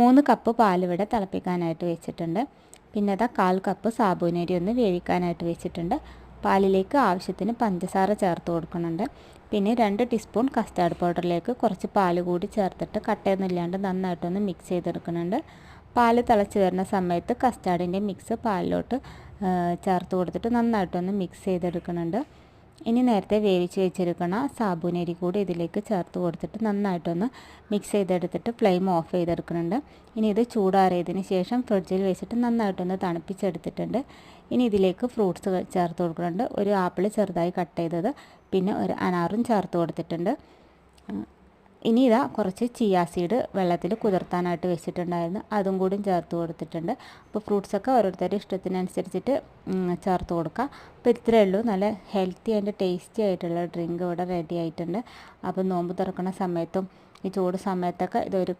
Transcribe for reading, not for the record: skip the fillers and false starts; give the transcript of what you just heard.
3 cup പാലിവിടെ തിളപ്പിക്കാനായിട്ട് വെച്ചിട്ടുണ്ട്. പിന്നെ ഇതാ 1/4 കപ്പ് സാബുനരി ഒന്ന് വേവിക്കാനായിട്ട് വെച്ചിട്ടുണ്ട്. പാലിലേക്ക് ആവശ്യത്തിന് പഞ്ചസാര ചേർത്ത് കൊടുക്കുന്നുണ്ട്. പിന്നെ 2 ടീസ്പൂൺ കസ്റ്റാർഡ് പൗഡറിലേക്ക് കുറച്ച് പാൽ കൂടി ചേർത്തിട്ട് കട്ടയൊന്നും ഇല്ലാണ്ട് നന്നായിട്ടൊന്ന് മിക്സ് ചെയ്തെടുക്കുന്നുണ്ട്. പാൽ തിളച്ച് വരുന്ന സമയത്ത് കസ്റ്റാർഡിൻ്റെ മിക്സ് പാലിലോട്ട് ചേർത്ത് കൊടുത്തിട്ട് നന്നായിട്ടൊന്ന് മിക്സ് ചെയ്തെടുക്കുന്നുണ്ട്. ഇനി നേരത്തെ വേവിച്ച് വെച്ചിരിക്കുന്ന സാബുനരി കൂടി ഇതിലേക്ക് ചേർത്ത് കൊടുത്തിട്ട് നന്നായിട്ടൊന്ന് മിക്സ് ചെയ്തെടുത്തിട്ട് ഫ്ലെയിം ഓഫ് ചെയ്തെടുക്കുന്നുണ്ട്. ഇനി ഇത് ചൂടാറിയതിന് ശേഷം ഫ്രിഡ്ജിൽ വെച്ചിട്ട് നന്നായിട്ടൊന്ന് തണുപ്പിച്ചെടുത്തിട്ടുണ്ട്. ഇനി ഇതിലേക്ക് ഫ്രൂട്ട്സ് ചേർത്ത് കൊടുക്കുന്നുണ്ട്. ഒരു ആപ്പിൾ ചെറുതായി കട്ട് ചെയ്തത്, പിന്നെ ഒരു അനാറും ചേർത്ത് കൊടുത്തിട്ടുണ്ട്. ഇനി ഇതാ കുറച്ച് ചിയ സീഡ് വെള്ളത്തിൽ കുതിർത്താനായിട്ട് വെച്ചിട്ടുണ്ടായിരുന്നു, അതും കൂടി ചേർത്ത് കൊടുത്തിട്ടുണ്ട്. അപ്പോൾ ഫ്രൂട്ട്സൊക്കെ ഓരോരുത്തരുടെ ഇഷ്ടത്തിനനുസരിച്ചിട്ട് ചേർത്ത് കൊടുക്കുക. അപ്പോൾ ഇത്രയേ ഉള്ളൂ. നല്ല ഹെൽത്തി ആൻഡ് ടേസ്റ്റി ആയിട്ടുള്ള ഡ്രിങ്ക് ഇവിടെ റെഡി ആയിട്ടുണ്ട്. അപ്പോൾ നോമ്പ് തുറക്കുന്ന സമയത്തും ഈ ചൂട് സമയത്തൊക്കെ ഇതൊരു